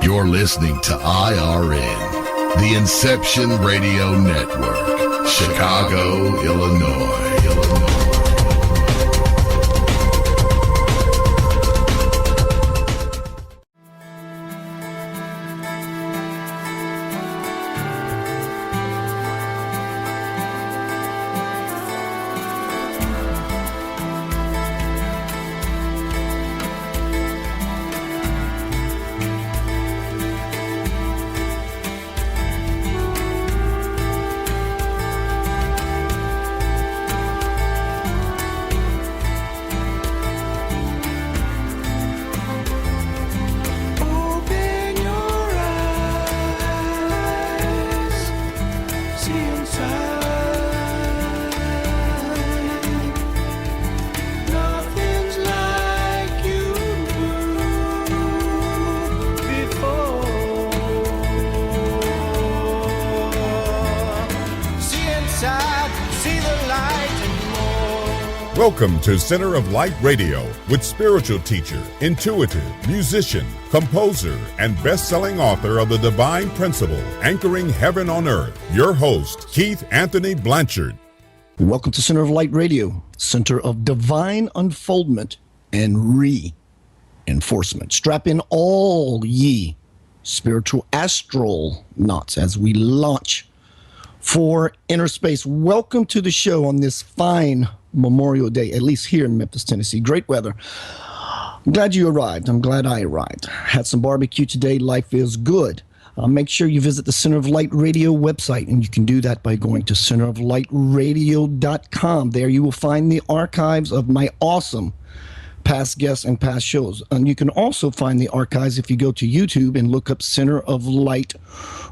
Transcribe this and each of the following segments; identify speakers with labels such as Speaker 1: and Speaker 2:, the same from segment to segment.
Speaker 1: You're listening to IRN, the Inception Radio Network, Chicago, Illinois.
Speaker 2: Welcome to Center of Light Radio with spiritual teacher, intuitive, musician, composer, and best-selling author of The Divine Principle, Anchoring Heaven on Earth, your host, Keith Anthony Blanchardd.
Speaker 3: Welcome to Center of Light Radio, Center of Divine Unfoldment and Reinforcement. Strap in all ye spiritual astronauts as we launch for inner space. Welcome to the show on this fine Memorial Day, at least here in Memphis, Tennessee. Great weather. I'm glad you arrived. I'm glad I arrived. Had some barbecue today. Life is good. Make sure you visit the Center of Light Radio website, and you can do that by going to centeroflightradio.com. There you will find the archives of my awesome past guests and past shows. And you can also find the archives if you go to YouTube and look up Center of Light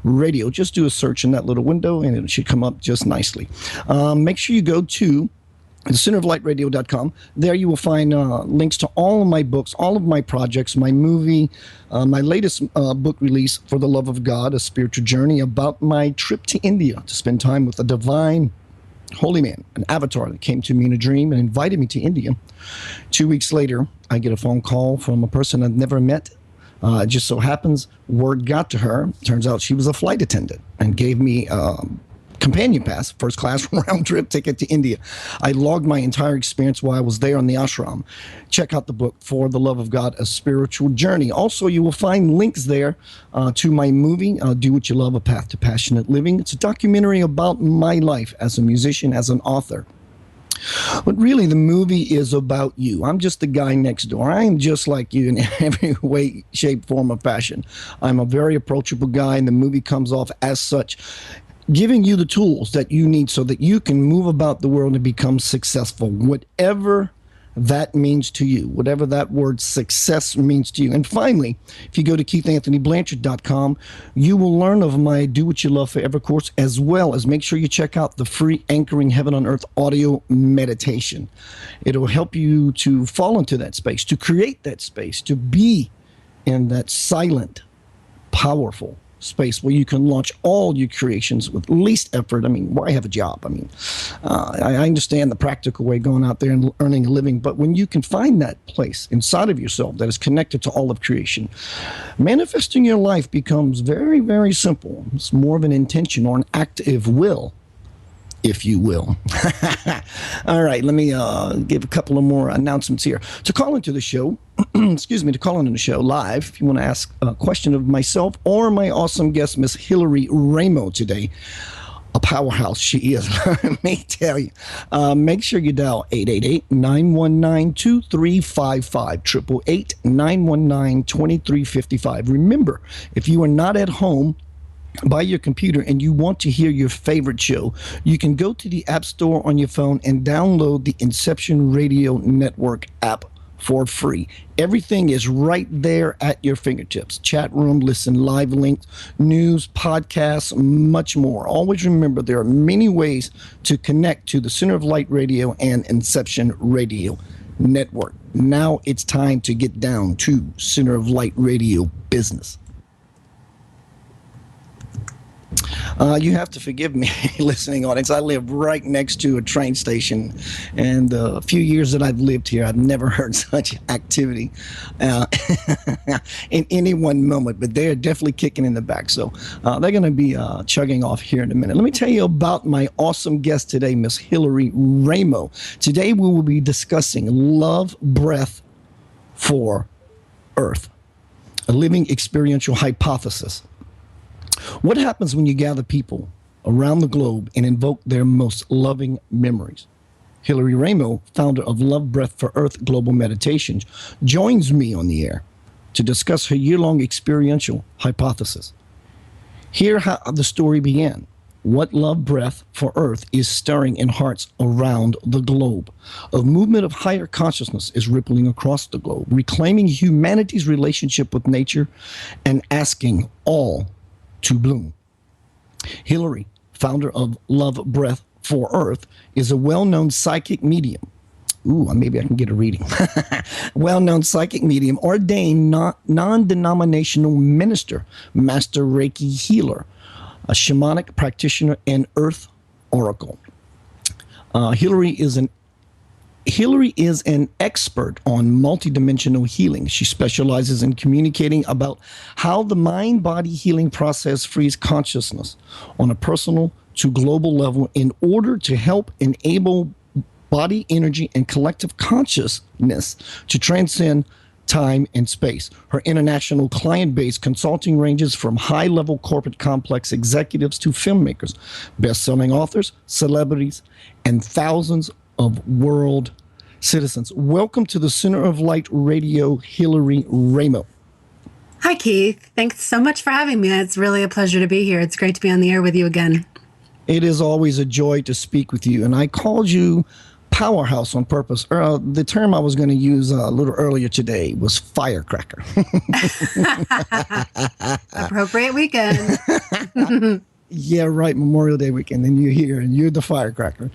Speaker 3: Radio. Just do a search in that little window, and it should come up just nicely. Make sure you go to centeroflightradio.com. There you will find links to all of my books, all of my projects, my movie, my latest book release, For the Love of God, A Spiritual Journey, about my trip to India to spend time with a divine holy man, an avatar that came to me in a dream and invited me to India. 2 weeks later, I get a phone call from a person I'd never met. It just so happens word got to her. Turns out she was a flight attendant and gave me companion pass, first class round trip ticket to India. I logged my entire experience while I was there on the ashram. Check out the book, For the Love of God, A Spiritual Journey. Also, you will find links there to my movie, Do What You Love, A Path to Passionate Living. It's a documentary about my life as a musician, as an author. But really, the movie is about you. I'm just the guy next door. I am just like you in every way, shape, form, or fashion. I'm a very approachable guy, and the movie comes off as such, giving you the tools that you need so that you can move about the world and become successful, whatever that means to you, whatever that word success means to you. And finally, if you go to keithanthonyblanchard.com, you will learn of my Do What You Love Forever course, as well as make sure you check out the free Anchoring Heaven on Earth audio meditation. It will help you to fall into that space, to create that space, to be in that silent, powerful space where you can launch all your creations with least effort. I mean, why have a job? I mean, I understand the practical way, going out there and earning a living, but when you can find that place inside of yourself that is connected to all of creation, manifesting your life becomes very, very simple. It's more of an intention or an active will, if you will. All right, let me give a couple of more announcements here. To call into the show, to call into the show live, if you want to ask a question of myself or my awesome guest, Miss Hillary Raimo today, a powerhouse she is, let me tell you. Make sure you dial 888-919-2355, 888-919-2355. Remember, if you are not at home by your computer and you want to hear your favorite show, you can go to the App Store on your phone and download the Inception Radio Network app for free. Everything is right there at your fingertips. Chat room, listen, live links, news, podcasts, much more. Always remember, there are many ways to connect to the Center of Light Radio and Inception Radio Network. Now it's time to get down to Center of Light Radio business. You have to forgive me, listening audience. I live right next to a train station, and a few years that I've lived here, I've never heard such activity uh, in any one moment. But they're definitely kicking in the back, so they're going to be chugging off here in a minute. Let me tell you about my awesome guest today, Miss Hillary Raimo. Today we will be discussing love breath for Earth, a living experiential hypothesis. What happens when you gather people around the globe and invoke their most loving memories? Hillary Raimo, founder of Love Breath for Earth Global Meditations, joins me on the air to discuss her year-long experiential hypothesis. Hear how the story began, what Love Breath for Earth is stirring in hearts around the globe. A movement of higher consciousness is rippling across the globe, reclaiming humanity's relationship with nature and asking all to bloom. Hillary, founder of Love Breath for Earth, is a well-known psychic medium. Ooh, maybe I can get a reading. Well-known psychic medium, ordained non-denominational minister, master Reiki healer, a shamanic practitioner, and earth oracle. Hillary is an expert on multidimensional healing. She specializes in communicating about how the mind-body healing process frees consciousness on a personal to global level in order to help enable body, energy, and collective consciousness to transcend time and space. Her international client base consulting ranges from high-level corporate complex executives to filmmakers, best-selling authors, celebrities, and thousands of world citizens. Welcome to the Center of Light Radio, Hillary Raimo.
Speaker 4: Hi, Keith. Thanks so much for having me. It's really a pleasure to be here. It's great to be on the air with you again.
Speaker 3: It is always a joy to speak with you, and I called you powerhouse on purpose. The term I was going to use a little earlier today was firecracker.
Speaker 4: Appropriate weekend.
Speaker 3: Yeah, right. Memorial Day weekend. And you're here and you're the firecracker.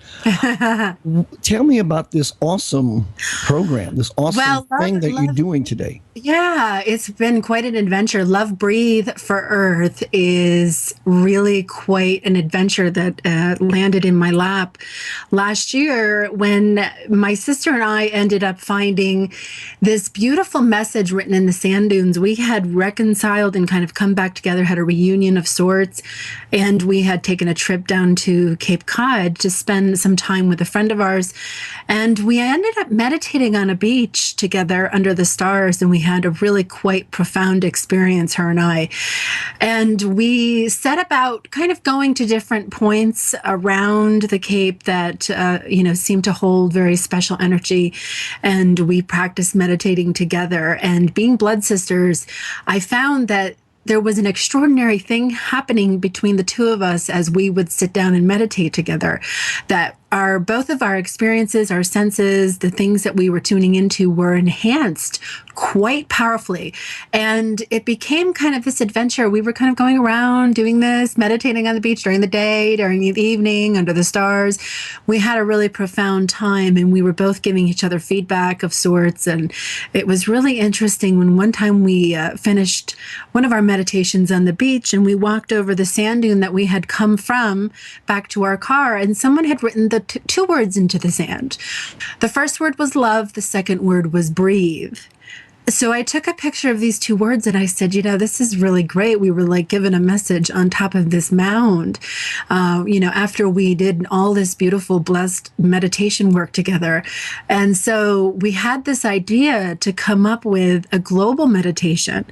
Speaker 3: Tell me about this awesome program, this awesome thing that you're doing today.
Speaker 4: Yeah, it's been quite an adventure. Love Breathe for Earth is really quite an adventure that landed in my lap last year when my sister and I ended up finding this beautiful message written in the sand dunes. We had reconciled and kind of come back together, had a reunion of sorts, and we had taken a trip down to Cape Cod to spend some time with a friend of ours. And we ended up meditating on a beach together under the stars, and we had a really quite profound experience, her and I. And we set about kind of going to different points around the Cape that, seemed to hold very special energy. And we practiced meditating together. And being blood sisters, I found that there was an extraordinary thing happening between the two of us as we would sit down and meditate together, that both of our experiences, our senses, the things that we were tuning into were enhanced quite powerfully. And it became kind of this adventure. We were kind of going around doing this, meditating on the beach during the day, during the evening, under the stars. We had a really profound time, and we were both giving each other feedback of sorts. And it was really interesting when one time we finished one of our meditations on the beach, and we walked over the sand dune that we had come from back to our car, and someone had written the two words into the sand. The first word was love. The second word was breathe. So I took a picture of these two words and I said, this is really great. We were like given a message on top of this mound, after we did all this beautiful, blessed meditation work together. And so we had this idea to come up with a global meditation,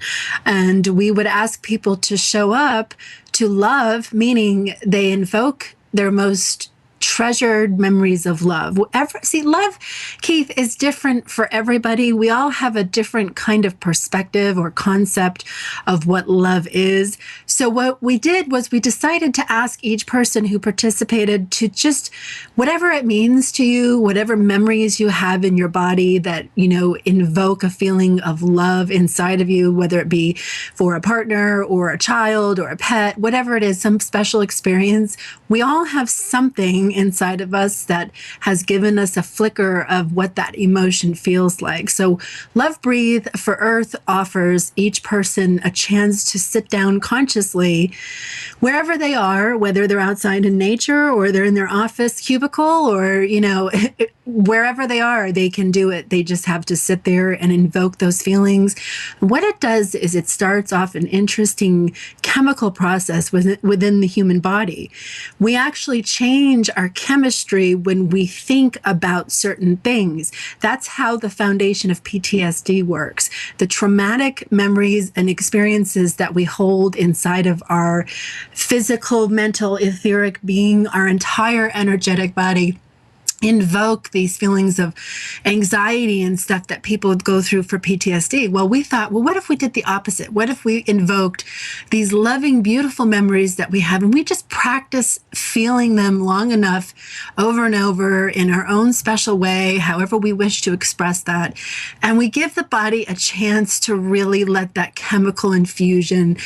Speaker 4: and we would ask people to show up to love, meaning they invoke their most treasured memories of love. Love, Keith, is different for everybody. We all have a different kind of perspective or concept of what love is. So what we did was we decided to ask each person who participated to just, whatever it means to you, whatever memories you have in your body that, invoke a feeling of love inside of you, whether it be for a partner or a child or a pet, whatever it is, some special experience. We all have something inside of us that has given us a flicker of what that emotion feels like. So Love Breathe for Earth offers each person a chance to sit down consciously wherever they are, whether they're outside in nature or they're in their office cubicle or, wherever they are, they can do it. They just have to sit there and invoke those feelings. What it does is it starts off an interesting chemical process within the human body. We actually change our chemistry when we think about certain things. That's how the foundation of PTSD works. The traumatic memories and experiences that we hold inside of our physical, mental, etheric being, our entire energetic body, invoke these feelings of anxiety and stuff that people would go through for PTSD. Well, we thought, what if we did the opposite? What if we invoked these loving, beautiful memories that we have and we just practice feeling them long enough over and over in our own special way, however we wish to express that. And we give the body a chance to really let that chemical infusion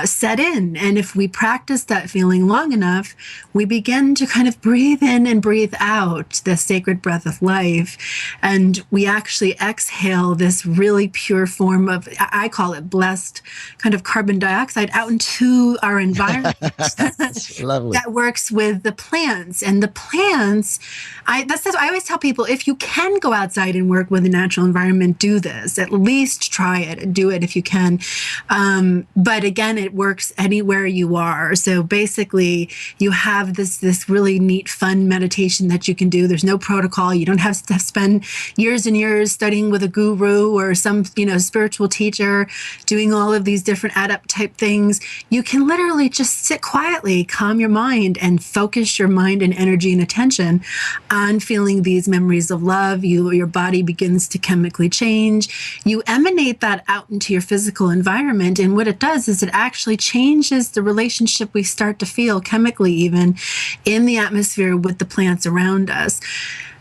Speaker 4: set in. And if we practice that feeling long enough, we begin to kind of breathe in and breathe out the sacred breath of life. And we actually exhale this really pure form of, I call it blessed kind of carbon dioxide out into our environment.
Speaker 3: Lovely.
Speaker 4: That works with the plants. And the plants, I always tell people, if you can go outside and work with the natural environment, do this. At least try it. Do it if you can. But again, it works anywhere you are. So basically, you have this really neat, fun meditation that you can do. There's no protocol. You don't have to spend years and years studying with a guru or some, spiritual teacher doing all of these different adept type things. You can literally just sit quietly, calm your mind, and focus your mind and energy and attention on feeling these memories of love. Your body begins to chemically change. You emanate that out into your physical environment. And what it does is it actually changes the relationship we start to feel chemically, even in the atmosphere with the plants around us.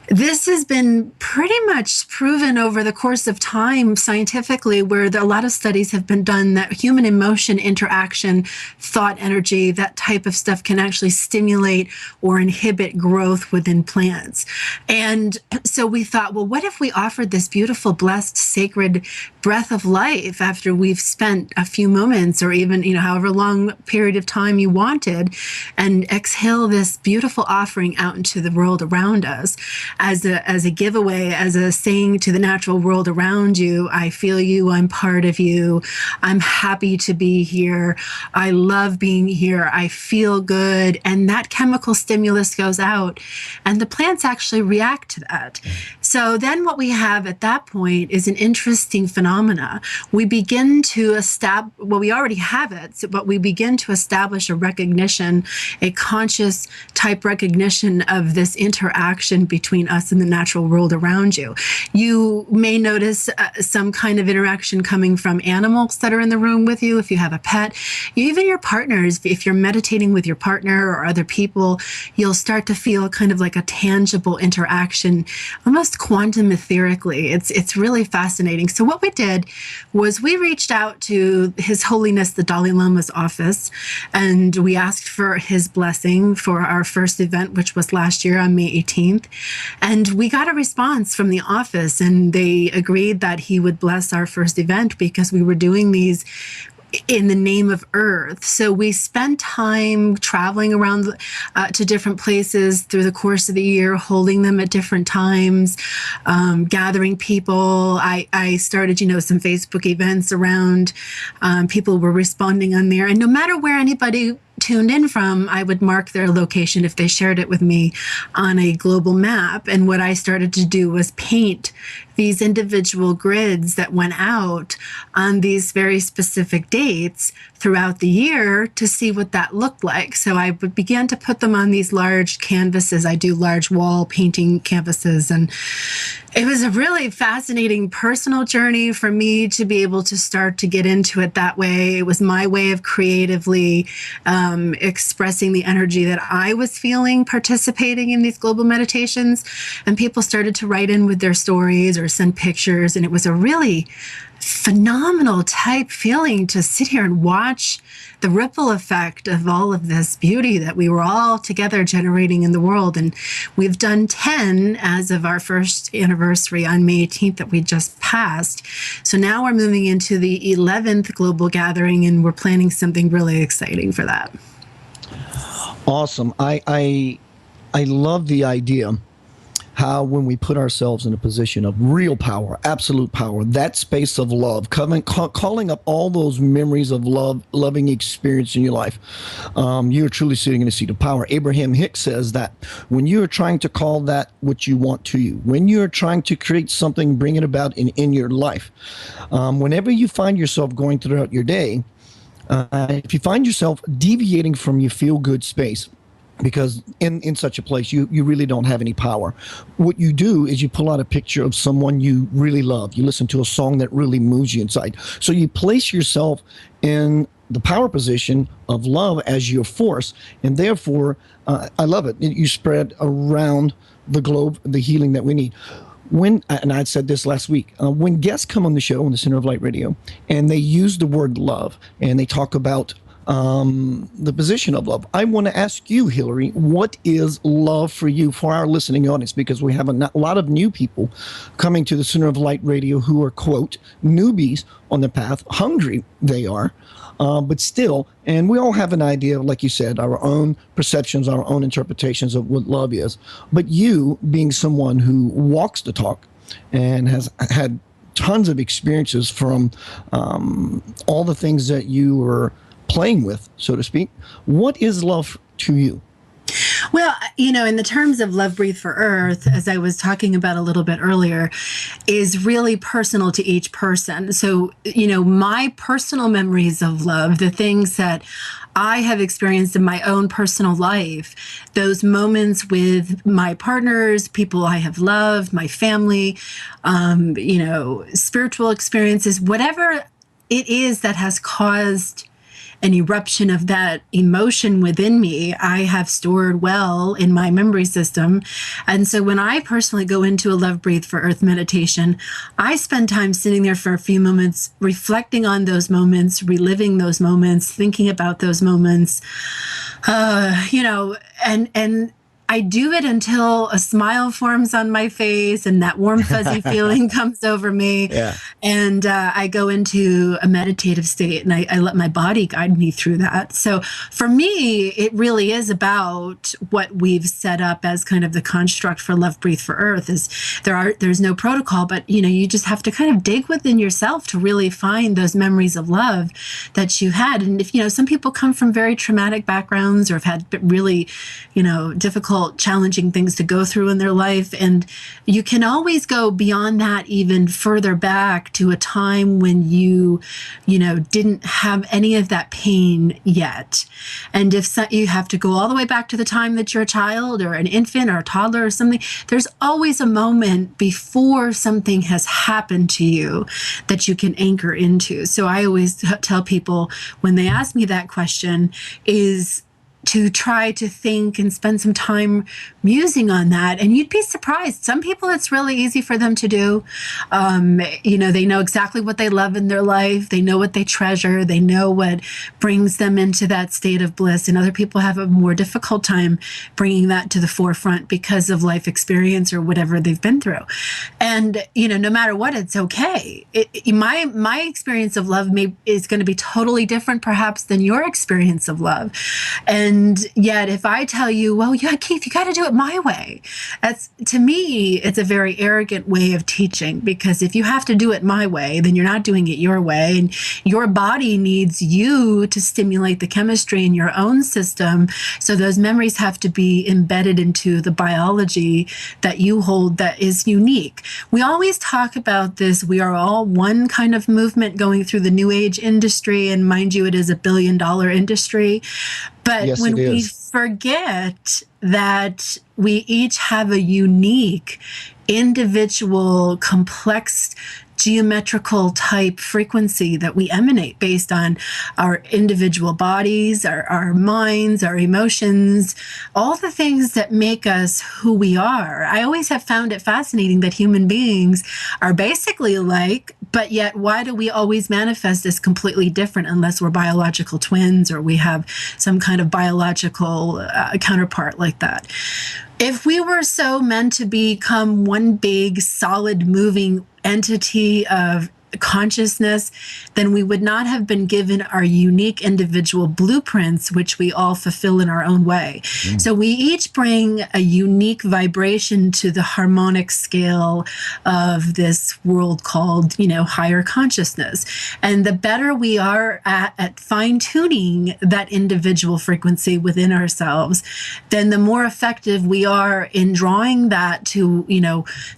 Speaker 4: This has been pretty much proven over the course of time scientifically, where a lot of studies have been done that human emotion, interaction, thought energy, that type of stuff can actually stimulate or inhibit growth within plants. And so we thought, well, what if we offered this beautiful, blessed, sacred breath of life after we've spent a few moments or even, however long period of time you wanted, and exhale this beautiful offering out into the world around us. As a giveaway, as a saying to the natural world around you, I feel you, I'm part of you, I'm happy to be here, I love being here, I feel good. And that chemical stimulus goes out and the plants actually react to that. So then what we have at that point is an interesting phenomena. We begin to establish, well, we already have it, but we begin to establish a recognition, a conscious type recognition of this interaction between us and the natural world around you. You may notice some kind of interaction coming from animals that are in the room with you. If you have a pet, even your partners, if you're meditating with your partner or other people, you'll start to feel kind of like a tangible interaction, almost quantum etherically. It's really fascinating. So what we did was we reached out to His Holiness the Dalai Lama's office, and we asked for his blessing for our first event, which was last year on May 18th. And we got a response from the office, and they agreed that he would bless our first event because we were doing these in the name of Earth. So we spent time traveling around to different places through the course of the year, holding them at different times, gathering people. I started, some Facebook events around. People were responding on there. And no matter where anybody tuned in from, I would mark their location if they shared it with me on a global map. And what I started to do was paint these individual grids that went out on these very specific dates throughout the year to see what that looked like. So I would begin to put them on these large canvases. I do large wall painting canvases, and it was a really fascinating personal journey for me to be able to start to get into it that way. It was my way of creatively expressing the energy that I was feeling participating in these global meditations. And people started to write in with their stories or send pictures. And it was a really phenomenal type feeling to sit here and watch the ripple effect of all of this beauty that we were all together generating in the world. And we've done 10 as of our first anniversary on May 18th that we just passed. So now we're moving into the 11th global gathering, and we're planning something really exciting for that.
Speaker 3: Awesome. I love the idea how when we put ourselves in a position of real power, absolute power, that space of love, calling up all those memories of love, loving experience in your life, you're truly sitting in a seat of power. Abraham Hicks says that when you're trying to call that what you want to you, when you're trying to create something, bring it about in your life, whenever you find yourself going throughout your day, if you find yourself deviating from your feel-good space, because in such a place, you really don't have any power. What you do is you pull out a picture of someone you really love. You listen to a song that really moves you inside. So you place yourself in the power position of love as your force. And therefore, I love it. You spread around the globe the healing that we need. And I said this last week, when guests come on the show on the Center of Light Radio, and they use the word love, and they talk about the position of love, I want to ask you, Hillary, what is love for you, for our listening audience? Because we have a lot of new people coming to the Center of Light Radio who are, quote, newbies on the path. Hungry they are, but still, and we all have an idea, like you said, our own perceptions, our own interpretations of what love is. But you, being someone who walks the talk and has had tons of experiences from all the things that you were playing with, so to speak, what is love to you?
Speaker 4: Well, in the terms of Love Breathe for Earth, as I was talking about a little bit earlier, is really personal to each person. So, my personal memories of love, the things that I have experienced in my own personal life, those moments with my partners, people I have loved, my family, spiritual experiences, whatever it is that has caused an eruption of that emotion within me, I have stored well in my memory system. And so when I personally go into a Love Breathe for Earth meditation, I spend time sitting there for a few moments, reflecting on those moments, reliving those moments, thinking about those moments, and I do it until a smile forms on my face and that warm, fuzzy feeling comes over me. Yeah. And I go into a meditative state, and I let my body guide me through that. So for me, it really is about what we've set up as kind of the construct for Love Breathe for Earth. Is there's no protocol, but you just have to kind of dig within yourself to really find those memories of love that you had. And if some people come from very traumatic backgrounds or have had really difficult, challenging things to go through in their life, and you can always go beyond that, even further back to a time when you didn't have any of that pain yet. And if you have to go all the way back to the time that you're a child or an infant or a toddler or something, there's always a moment before something has happened to you that you can anchor into. So I always tell people when they ask me that question is to try to think and spend some time musing on that. And you'd be surprised. Some people, it's really easy for them to do. They know exactly what they love in their life. They know what they treasure. They know what brings them into that state of bliss. And other people have a more difficult time bringing that to the forefront because of life experience or whatever they've been through. And, no matter what, it's okay. My experience of love is going to be totally different, perhaps, than your experience of love. And yet, if I tell you, well, yeah, Keith, you got to do it my way. To me, it's a very arrogant way of teaching, because if you have to do it my way, then you're not doing it your way. And your body needs you to stimulate the chemistry in your own system. So those memories have to be embedded into the biology that you hold that is unique. We always talk about this. We are all one kind of movement going through the New Age industry. And mind you, it is $1 billion industry. But yes, when we forget that we each have a unique, individual, complex, geometrical type frequency that we emanate based on our individual bodies, our minds, our emotions, all the things that make us who we are. I always have found it fascinating that human beings are basically like But yet, why do we always manifest as completely different unless we're biological twins or we have some kind of biological counterpart like that? If we were so meant to become one big, solid, moving entity of consciousness, then we would not have been given our unique individual blueprints, which we all fulfill in our own way. So we each bring a unique vibration to the harmonic scale of this world called, higher consciousness. And the better we are at fine-tuning that individual frequency within ourselves, then the more effective we are in drawing that to,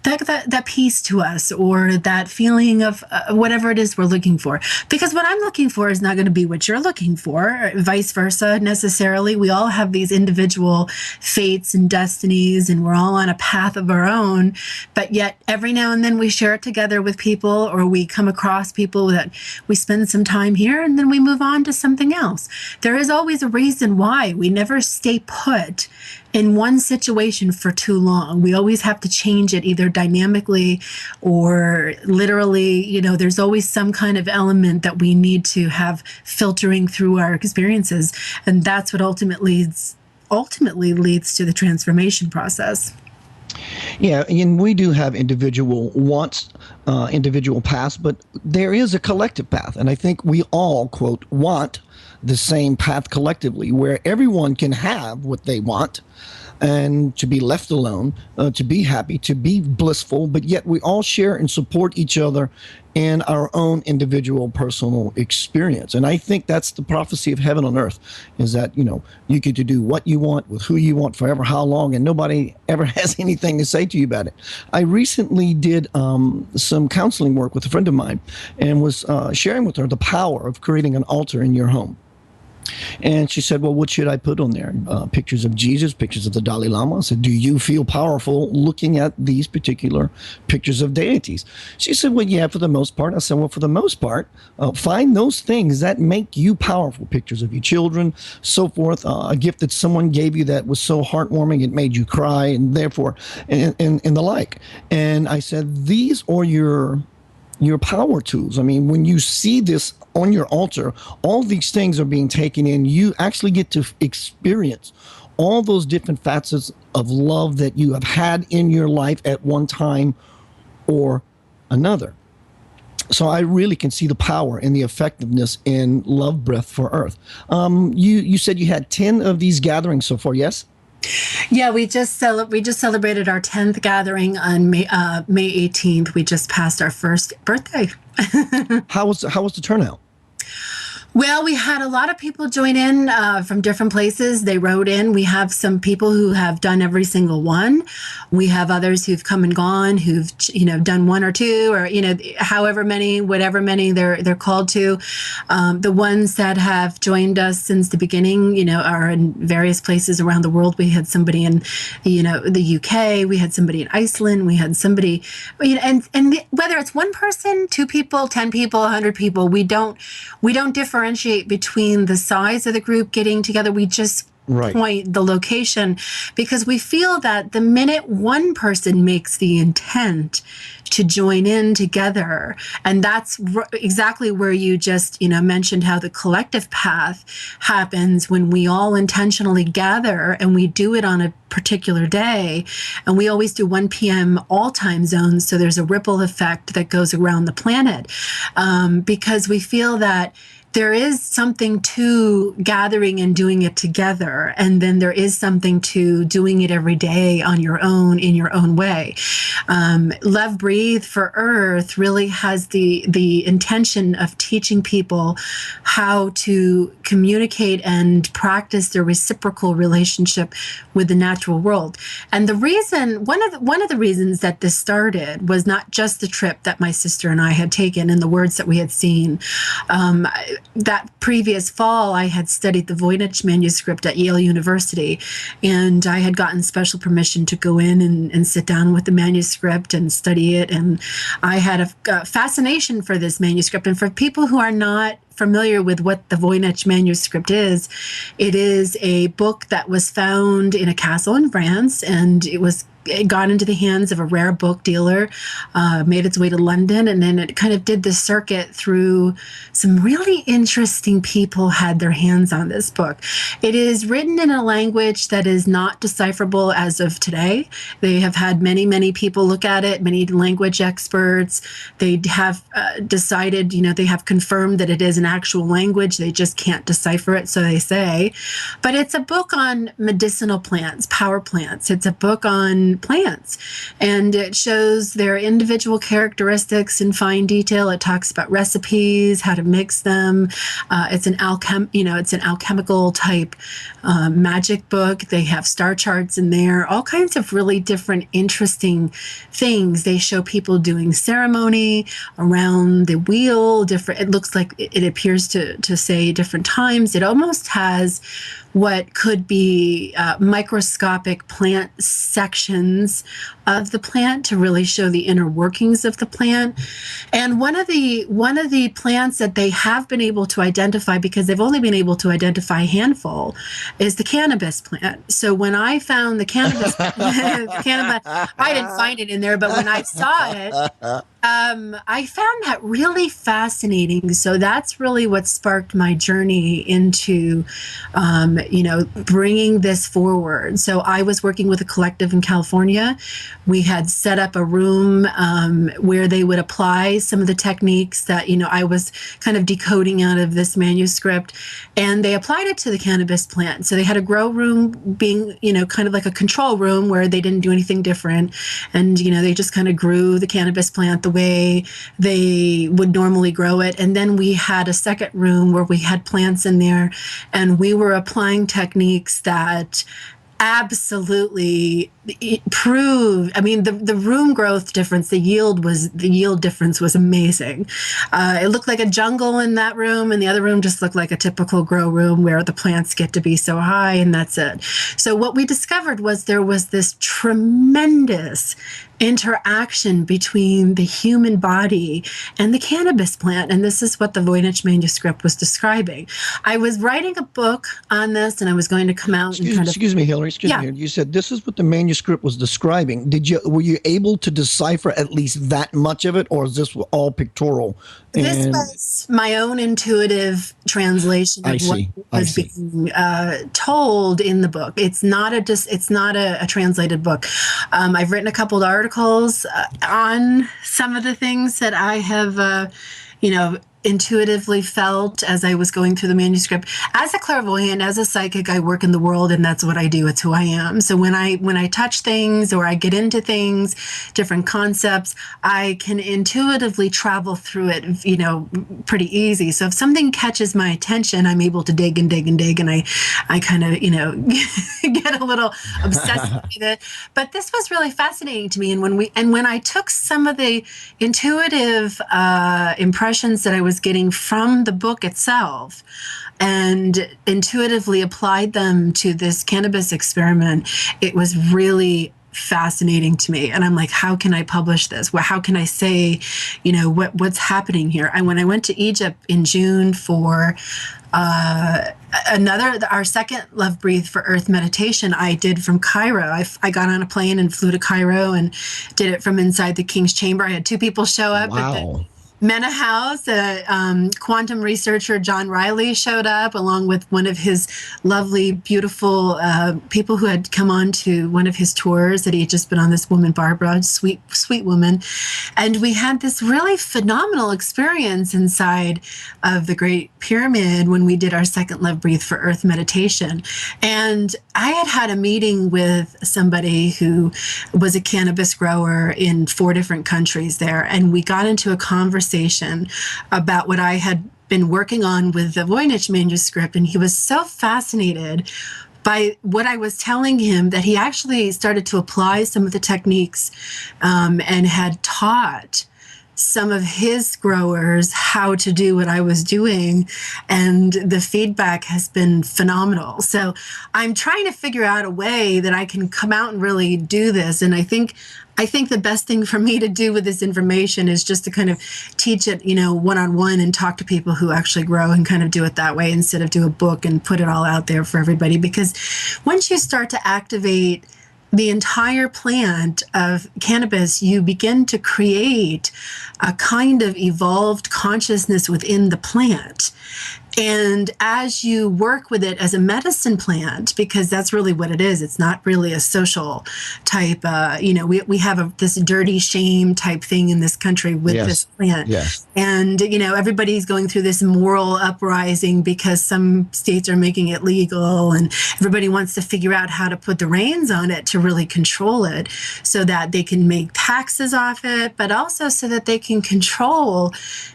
Speaker 4: that peace to us, or that feeling of whatever it is we're looking for. Because what I'm looking for is not going to be what you're looking for, or vice versa necessarily. We all have these individual fates and destinies, and we're all on a path of our own. But yet every now and then we share it together with people, or we come across people that we spend some time here and then we move on to something else. There is always a reason why. We never stay put in one situation for too long. We always have to change it, either dynamically or literally. There's always some kind of element that we need to have filtering through our experiences. And that's what ultimately leads to the transformation process.
Speaker 3: Yeah, and we do have individual wants, individual paths, but there is a collective path. And I think we all, quote, want the same path collectively, where everyone can have what they want and to be left alone, to be happy, to be blissful, but yet we all share and support each other in our own individual personal experience. And I think that's the prophecy of heaven on earth, is that, you get to do what you want with who you want forever, how long, and nobody ever has anything to say to you about it. I recently did some counseling work with a friend of mine and was sharing with her the power of creating an altar in your home. And she said, well, what should I put on there? Pictures of Jesus, pictures of the Dalai Lama. I said, do you feel powerful looking at these particular pictures of deities? She said, well, yeah, for the most part. I said, well, for the most part, find those things that make you powerful. Pictures of your children, so forth. A gift that someone gave you that was so heartwarming it made you cry, and therefore, and the like. And I said, these are your power tools. I mean, when you see this on your altar, all these things are being taken in. You actually get to experience all those different facets of love that you have had in your life at one time or another. So I really can see the power and the effectiveness in Love Breath for Earth. You said you had 10 of these gatherings so far, yes?
Speaker 4: Yeah, we just celebrated our 10th gathering on May 18th. We just passed our first birthday.
Speaker 3: How was the turnout?
Speaker 4: Well, we had a lot of people join in from different places. They wrote in. We have some people who have done every single one. We have others who've come and gone, who've done one or two, or however many, whatever many they're called to. The ones that have joined us since the beginning, are in various places around the world. We had somebody in, the UK. We had somebody in Iceland. We had somebody, and whether it's one person, 2 people, 10 people, 100 people, we don't differentiate between the size of the group getting together. We just point the location, because we feel that the minute one person makes the intent to join in together, and that's exactly where you just mentioned how the collective path happens when we all intentionally gather, and we do it on a particular day, and we always do 1 p.m. all time zones, so there's a ripple effect that goes around the planet, because we feel that there is something to gathering and doing it together. And then there is something to doing it every day on your own, in your own way. Love Breathe for Earth really has the intention of teaching people how to communicate and practice their reciprocal relationship with the natural world. And the reason, one of the reasons that this started was not just the trip that my sister and I had taken and the words that we had seen. That previous fall, I had studied the Voynich manuscript at Yale University, and I had gotten special permission to go in and sit down with the manuscript and study it. And I had a fascination for this manuscript. And for people who are not familiar with what the Voynich manuscript is, it is a book that was found in a castle in France, and it was it got into the hands of a rare book dealer, made its way to London, and then it kind of did the circuit through some really interesting people had their hands on this book. It is written in a language that is not decipherable as of today. They have had many people look at it, many language experts. They have decided, they have confirmed that it is an actual language. They just can't decipher it, so they say. But it's a book on medicinal plants, power plants. It's a book on plants, and it shows their individual characteristics in fine detail. It talks about recipes, how to mix them. It's an alchemical type magic book. They have star charts in there, all kinds of really different, interesting things. They show people doing ceremony around the wheel. It looks like it appears to say different times. It almost has what could be microscopic plant sections of the plant to really show the inner workings of the plant. And one of the plants that they have been able to identify, because they've only been able to identify a handful, is the cannabis plant. So when I found the cannabis, I didn't find it in there, but when I saw it, I found that really fascinating. So that's really what sparked my journey into, bringing this forward. So I was working with a collective in California. We had set up a room where they would apply some of the techniques that, I was kind of decoding out of this manuscript, and they applied it to the cannabis plant. So they had a grow room being, kind of like a control room where they didn't do anything different. And, they just kind of grew the cannabis plant the way they would normally grow it. And then we had a second room where we had plants in there, and we were applying techniques that absolutely proved. I mean, the room growth difference, the yield difference was amazing. It looked like a jungle in that room, and the other room just looked like a typical grow room where the plants get to be so high, and that's it. So what we discovered was there was this tremendous interaction between the human body and the cannabis plant. And this is what the Voynich manuscript was describing. I was writing a book on this, and I was going to come out
Speaker 3: Excuse me, Hillary. Excuse me. You said this is what the manuscript was describing. Were you able to decipher at least that much of it, or is this all pictorial?
Speaker 4: This was my own intuitive translation of what was being told in the book. It's not a translated book. I've written a couple of articles on some of the things that I have, intuitively felt as I was going through the manuscript. As a clairvoyant, as a psychic, I work in the world, and that's what I do. It's who I am. So when I touch things or I get into things, different concepts, I can intuitively travel through it, pretty easy. So if something catches my attention, I'm able to dig and dig and dig, and I kind of, get a little obsessed with it. But this was really fascinating to me. And when I took some of the intuitive impressions that I was getting from the book itself and intuitively applied them to this cannabis experiment, it was really fascinating to me. And I'm like, how can I publish this? Well, how can I say, what's happening here? When I went to Egypt in June for our second Love Breathe for Earth meditation, I did from Cairo. I got on a plane and flew to Cairo and did it from inside the King's Chamber. I had two people show up at the Mena House. Quantum researcher John Riley showed up, along with one of his lovely, beautiful people who had come on to one of his tours that he had just been on, this woman, Barbara, sweet woman. And we had this really phenomenal experience inside of the Great Pyramid when we did our second Love Breathe for Earth meditation. And I had a meeting with somebody who was a cannabis grower in 4 different countries there. And we got into a conversation about what I had been working on with the Voynich manuscript. And he was so fascinated by what I was telling him that he actually started to apply some of the techniques and had taught some of his growers how to do what I was doing, and the feedback has been phenomenal. So I'm trying to figure out a way that I can come out and really do this. And I think the best thing for me to do with this information is just to kind of teach it, one-on-one, and talk to people who actually grow and kind of do it that way instead of do a book and put it all out there for everybody. Because once you start to activate the entire plant of cannabis, you begin to create a kind of evolved consciousness within the plant. And as you work with it as a medicine plant, because that's really what it is, it's not really a social type, we have this dirty shame type thing in this country with this plant.
Speaker 3: Yes.
Speaker 4: And, everybody's going through this moral uprising because some states are making it legal, and everybody wants to figure out how to put the reins on it to really control it so that they can make taxes off it, but also so that they can control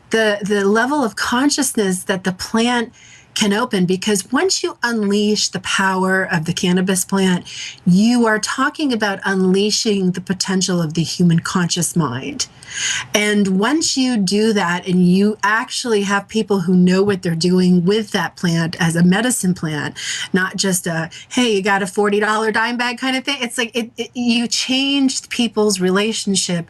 Speaker 4: the level of consciousness that the plant can open. Because once you unleash the power of the cannabis plant, you are talking about unleashing the potential of the human conscious mind. And once you do that, and you actually have people who know what they're doing with that plant as a medicine plant, not just a, hey, you got a $40 dime bag kind of thing. It's like you changed people's relationship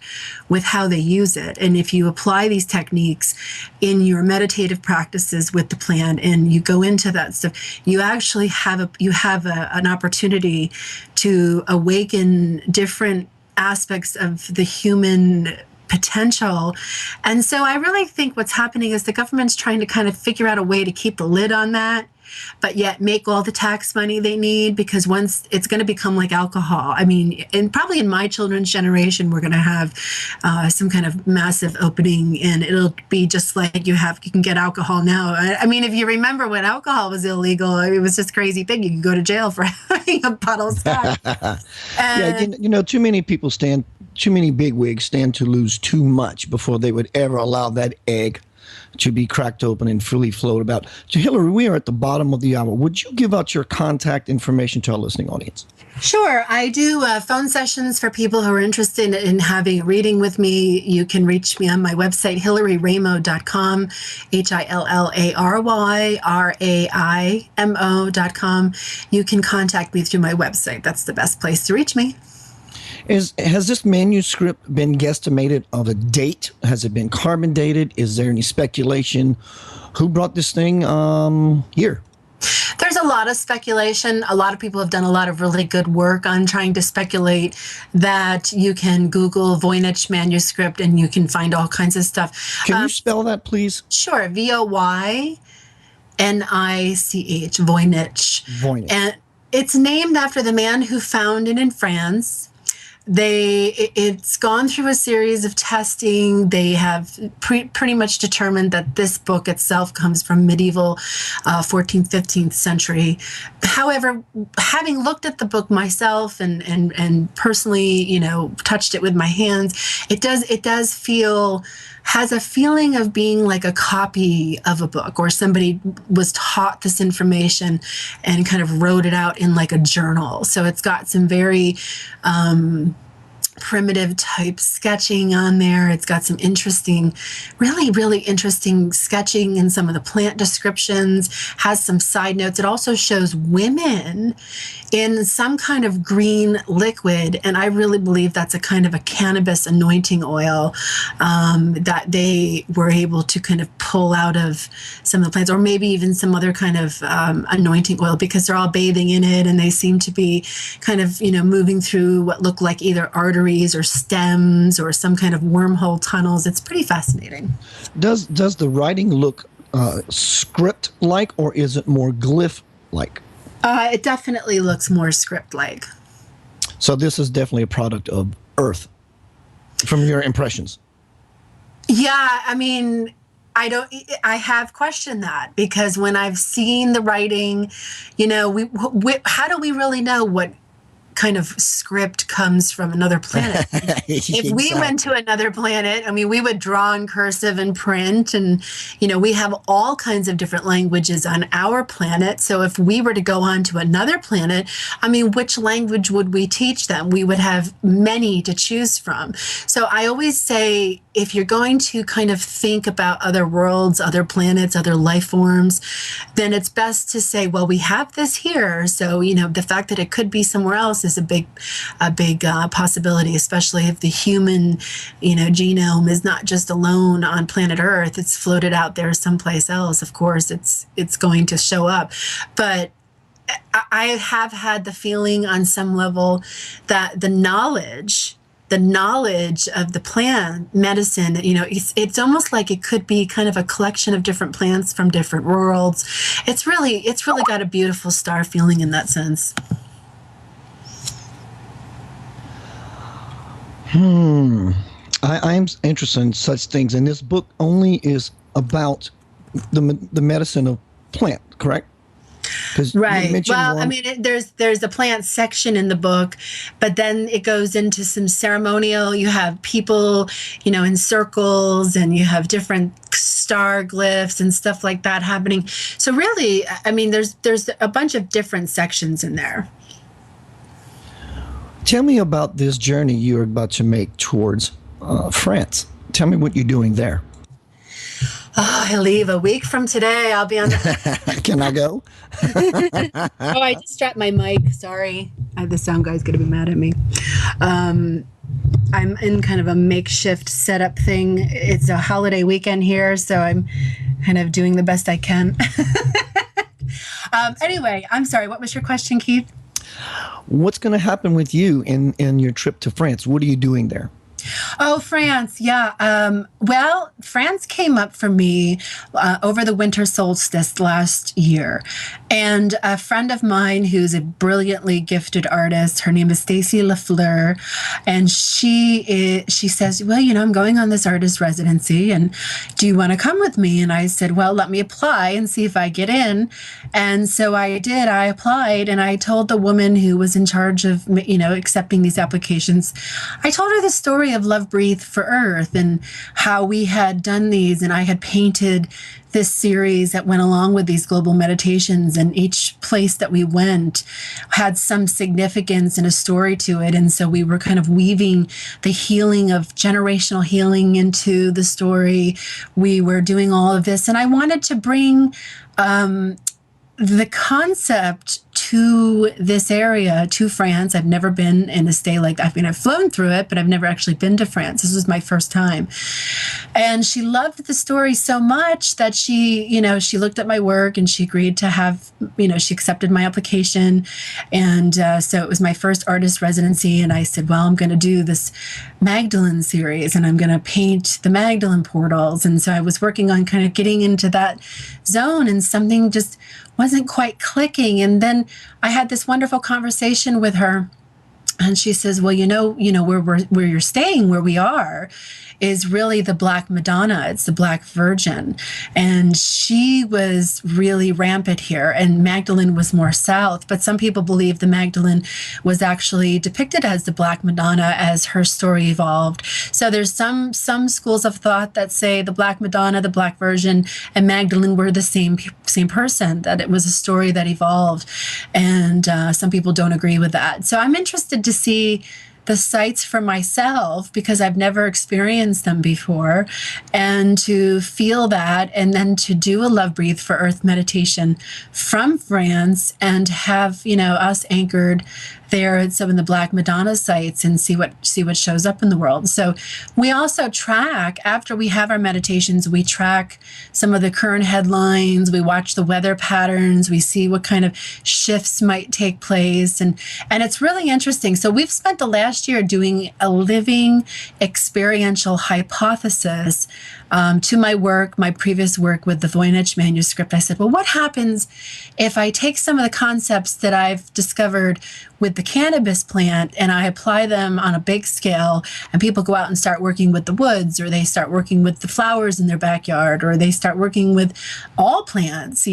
Speaker 4: with how they use it. And if you apply these techniques in your meditative practices with the plant and you go into that stuff, you actually have an opportunity to awaken different aspects of the human potential. And so I really think what's happening is the government's trying to kind of figure out a way to keep the lid on that, but yet make all the tax money they need, because once it's going to become like alcohol. I mean, and probably in my children's generation, we're going to have some kind of massive opening, and it'll be just like you can get alcohol now. I mean, if you remember when alcohol was illegal, it was just a crazy thing. You could go to jail for having a bottle of scotch.
Speaker 3: Too many people too many bigwigs stand to lose too much before they would ever allow that egg to be cracked open and freely float about. So, Hillary, we are at the bottom of the hour. Would you give out your contact information to our listening audience?
Speaker 4: Sure. I do phone sessions for people who are interested in having a reading with me. You can reach me on my website, hillaryraimo.com, HILLARYRAIMO.com. You can contact me through my website. That's the best place to reach me.
Speaker 3: Has this manuscript been guesstimated of a date? Has it been carbon dated? Is there any speculation? Who brought this thing here?
Speaker 4: There's a lot of speculation. A lot of people have done a lot of really good work on trying to speculate that. You can Google Voynich manuscript and you can find all kinds of stuff.
Speaker 3: Can you spell that, please?
Speaker 4: Sure. Voynich, Voynich.
Speaker 3: Voynich.
Speaker 4: And it's named after the man who found it in France. It's gone through a series of testing. They have pretty much determined that this book itself comes from medieval 14th, 15th century. However, having looked at the book myself and personally, touched it with my hands, it has a feeling of being like a copy of a book, or somebody was taught this information and kind of wrote it out in like a journal. So it's got some very primitive type sketching on there. It's got some interesting, really, really interesting sketching in some of the plant descriptions, has some side notes. It also shows women in some kind of green liquid. And I really believe that's a kind of a cannabis anointing oil that they were able to kind of pull out of some of the plants, or maybe even some other kind of anointing oil, because they're all bathing in it and they seem to be kind of, moving through what look like either arteries or stems or some kind of wormhole tunnels. It's pretty fascinating.
Speaker 3: Does the writing look script-like, or is it more glyph-like?
Speaker 4: It definitely looks more script-like.
Speaker 3: So this is definitely a product of Earth, from your impressions.
Speaker 4: Yeah, I mean, I have questioned that, because when I've seen the writing, how do we really know what kind of script comes from another planet? If we went to another planet, I mean, we would draw in cursive and print, and we have all kinds of different languages on our planet. So if we were to go on to another planet, I mean, which language would we teach them? We would have many to choose from. So I always say, if you're going to kind of think about other worlds, other planets, other life forms, then it's best to say, well, we have this here. So, the fact that it could be somewhere else is a big possibility, especially if the human, genome is not just alone on planet Earth. It's floated out there someplace else. Of course, it's going to show up. But I have had the feeling on some level that the knowledge of the plant medicine, it's almost like it could be kind of a collection of different plants from different worlds. It's really got a beautiful star feeling in that sense.
Speaker 3: I'm interested in such things, and this book only is about the medicine of plant, correct?
Speaker 4: Right. Well, I mean, there's a plant section in the book, but then it goes into some ceremonial. You have people, in circles, and you have different star glyphs and stuff like that happening. So really, I mean, there's a bunch of different sections in there.
Speaker 3: Tell me about this journey you're about to make towards France. Tell me what you're doing there.
Speaker 4: Oh, I leave a week from today. I'll be on the...
Speaker 3: Can I go?
Speaker 4: Oh, I just strapped my mic. Sorry. The sound guy's going to be mad at me. I'm in kind of a makeshift setup thing. It's a holiday weekend here, so I'm kind of doing the best I can. Anyway, I'm sorry. What was your question, Keith?
Speaker 3: What's going to happen with you in your trip to France? What are you doing there?
Speaker 4: Oh, France. Yeah. Well, France came up for me over the winter solstice last year. And a friend of mine who's a brilliantly gifted artist, her name is Stacy Lafleur, and she says, well, I'm going on this artist residency, and do you want to come with me? And I said, well, let me apply and see if I get in. And so I did. I applied, and I told the woman who was in charge of, accepting these applications, I told her the story of Love Breathe for Earth and how we had done these, and I had painted this series that went along with these global meditations, and each place that we went had some significance and a story to it. And so we were kind of weaving the healing of generational healing into the story. We were doing all of this, and I wanted to bring the concept to this area, to France. I've never been in a stay like that. I mean, I've flown through it, but I've never actually been to France. This was my first time. And she loved the story so much that she looked at my work and she agreed to have, she accepted my application. And so it was my first artist residency. And I said, well, I'm going to do this Magdalene series, and I'm going to paint the Magdalene portals. And so I was working on kind of getting into that zone, and something just wasn't quite clicking. And then I had this wonderful conversation with her, and she says, well, where you're staying, where we are, is really the Black Madonna. It's the Black Virgin. And she was really rampant here, and Magdalene was more south. But some people believe the Magdalene was actually depicted as the Black Madonna as her story evolved. So there's some schools of thought that say the Black Madonna, the Black Virgin, and Magdalene were the same person, that it was a story that evolved. And some people don't agree with that. So I'm interested to see the sites for myself, because I've never experienced them before, and to feel that, and then to do a Love Breathe for Earth meditation from France, and have us anchored there at some of the Black Madonna sites, and see what shows up in the world. So we also track, after we have our meditations, we track some of the current headlines, we watch the weather patterns, we see what kind of shifts might take place, and it's really interesting. So we've spent the last year doing a living experiential hypothesis to my previous work with the Voynich manuscript. I said, well, what happens if I take some of the concepts that I've discovered with the cannabis plant and I apply them on a big scale, and people go out and start working with the woods, or they start working with the flowers in their backyard, or they start working with all plants,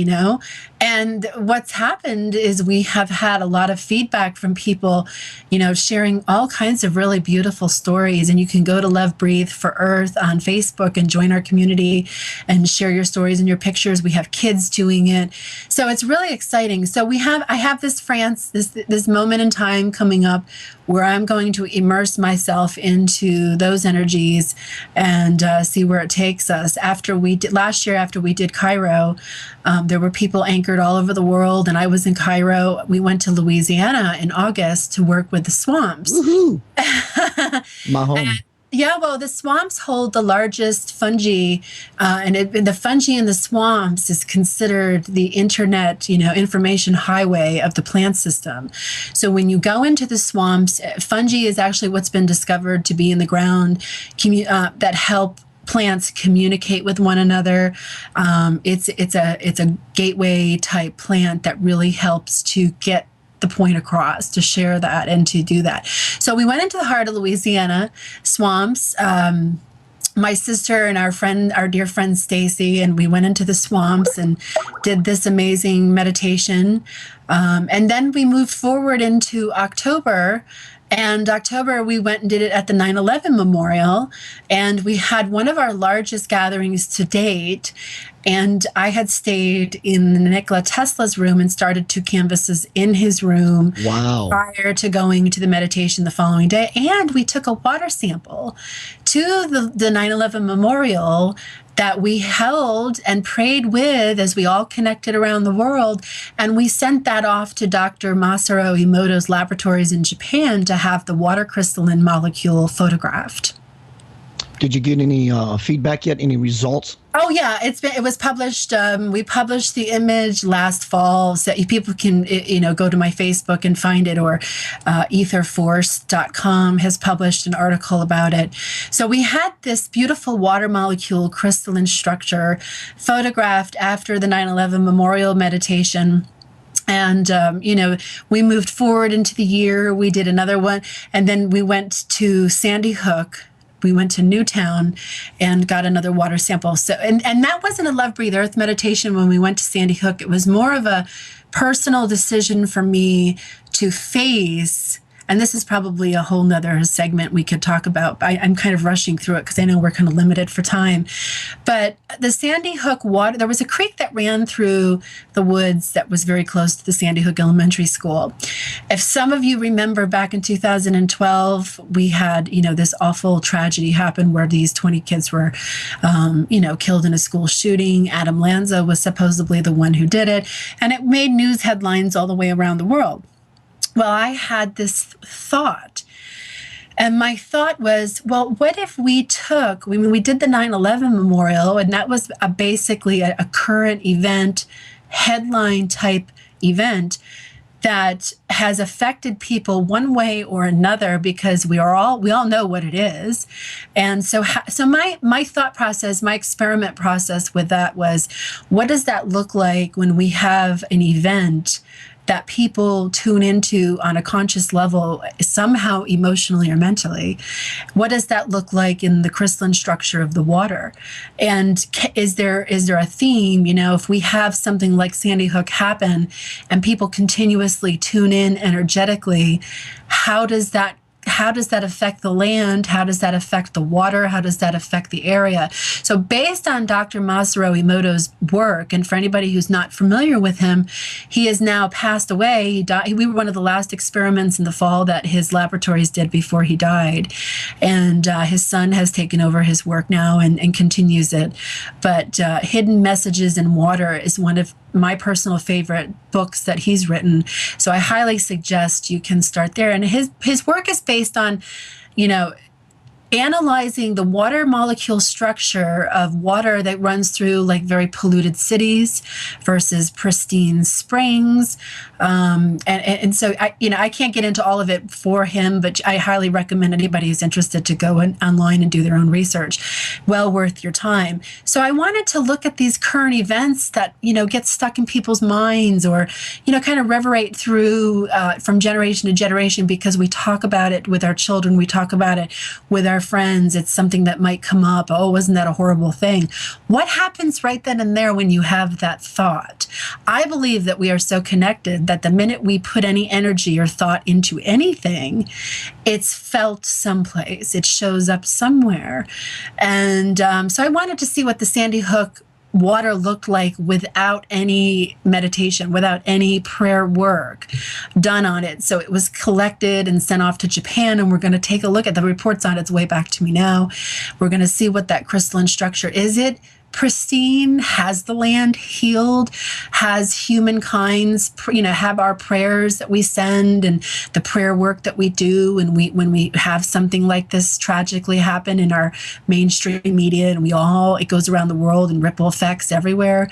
Speaker 4: And what's happened is we have had a lot of feedback from people, sharing all kinds of really beautiful stories. And you can go to Love Breathe for Earth on Facebook and join our community and share your stories and your pictures. We have kids doing it. So it's really exciting. So I have this France, this moment in time coming up where I'm going to immerse myself into those energies and see where it takes us. Last year, after we did Cairo, there were people anchored all over the world, and I was in Cairo. We went to Louisiana in August to work with the swamps.
Speaker 3: Woohoo! My home.
Speaker 4: Yeah, well, the swamps hold the largest fungi, and the fungi in the swamps is considered the internet, information highway of the plant system. So when you go into the swamps, fungi is actually what's been discovered to be in the ground that help plants communicate with one another. It's a gateway type plant that really helps to get the point across, to share that and to do that. So we went into the heart of Louisiana swamps. My sister and our dear friend Stacy, and we went into the swamps and did this amazing meditation. And then we moved forward into October. And October, we went and did it at the 9/11 Memorial, and we had one of our largest gatherings to date. And I had stayed in Nikola Tesla's room and started 2 canvases in his room.
Speaker 3: Wow.
Speaker 4: Prior to going to the meditation the following day. And we took a water sample to the 9/11 Memorial that we held and prayed with as we all connected around the world. And we sent that off to Dr. Masaru Emoto's laboratories in Japan to have the water crystalline molecule photographed.
Speaker 3: Did you get any feedback yet? Any results?
Speaker 4: Oh yeah, it was published. We published the image last fall, so people can go to my Facebook and find it, or etherforce.com has published an article about it. So we had this beautiful water molecule crystalline structure photographed after the 9/11 Memorial meditation. And, we moved forward into the year. We did another one, and then we went to Sandy Hook. We went to Newtown and got another water sample. So, and that wasn't a Love Breathe Earth meditation when we went to Sandy Hook. It was more of a personal decision for me to face, and this is probably a whole nother segment we could talk about. I'm kind of rushing through it because I know we're kind of limited for time. But the Sandy Hook water, there was a creek that ran through the woods that was very close to the Sandy Hook Elementary School. If some of you remember back in 2012, we had, this awful tragedy happen where these 20 kids were, killed in a school shooting. Adam Lanza was supposedly the one who did it. And it made news headlines all the way around the world. Well, I had this thought, and my thought was, well, what if we did the 9/11 Memorial, and that was basically a current event, headline type event that has affected people one way or another, because we all know what it is. And so my thought process, my experiment process with that was, what does that look like when we have an event that people tune into on a conscious level, somehow emotionally or mentally? What does that look like in the crystalline structure of the water? And is there a theme? If we have something like Sandy Hook happen and people continuously tune in energetically, how does that affect the land? How does that affect the water? How does that affect the area? So based on Dr. Masaru Emoto's work, and for anybody who's not familiar with him, he has now passed away. He died. We were one of the last experiments in the fall that his laboratories did before he died. And his son has taken over his work now and continues it. But Hidden Messages in Water is one of my personal favorite books that he's written. So I highly suggest you can start there. And his work is based on, analyzing the water molecule structure of water that runs through like very polluted cities versus pristine springs. And so I can't get into all of it for him, but I highly recommend anybody who's interested to go online and do their own research. Well worth your time. So I wanted to look at these current events that, get stuck in people's minds, or, kind of reverberate through from generation to generation, because we talk about it with our children. We talk about it with our friends. It's something that might come up. Oh, wasn't that a horrible thing? What happens right then and there when you have that thought? I believe that we are so connected that the minute we put any energy or thought into anything, it's felt someplace. It shows up somewhere. And so I wanted to see what the Sandy Hook water looked like without any meditation, without any prayer work done on it. So it was collected and sent off to Japan, and we're going to take a look at the report's on its way back to me now. We're going to see what that crystalline structure is. It pristine? Has the land healed? Has humankind's, have our prayers that we send and the prayer work that we do and when we have something like this tragically happen in our mainstream media and it goes around the world and ripple effects everywhere?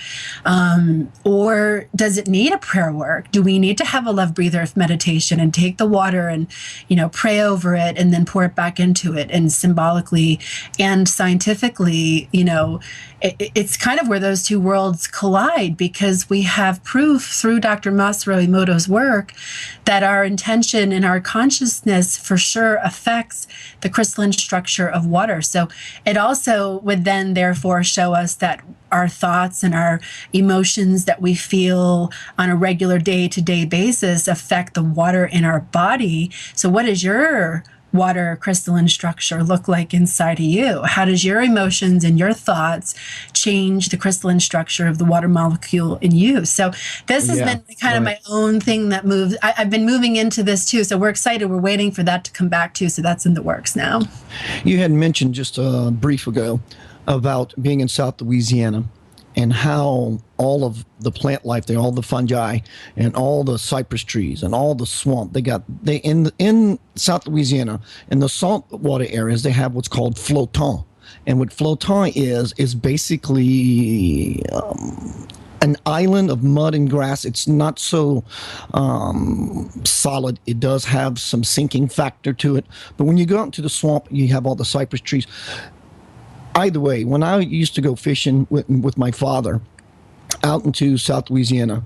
Speaker 4: Or does it need a prayer work? Do we need to have a love breathe earth meditation and take the water and, pray over it and then pour it back into it? And symbolically and scientifically, it's kind of where those two worlds collide, because we have proof through Dr. Masaru Emoto's work that our intention and our consciousness for sure affects the crystalline structure of water. So it also would then therefore show us that our thoughts and our emotions that we feel on a regular day-to-day basis affect the water in our body. So what is your water crystalline structure look like inside of you? How does your emotions and your thoughts change the crystalline structure of the water molecule in you? So this has been kind of my own thing that moves. I've been moving into this too. So we're excited. We're waiting for that to come back too. So that's in the works now.
Speaker 3: You had mentioned just a brief ago about being in South Louisiana and how all of the plant life there, all the fungi and all the cypress trees and all the swamp, they in South Louisiana, in the saltwater areas, they have what's called flottant. And what flottant is basically an island of mud and grass. It's not so solid. It does have some sinking factor to it. But when you go out into the swamp, you have all the cypress trees. Either way, when I used to go fishing with my father out into South Louisiana,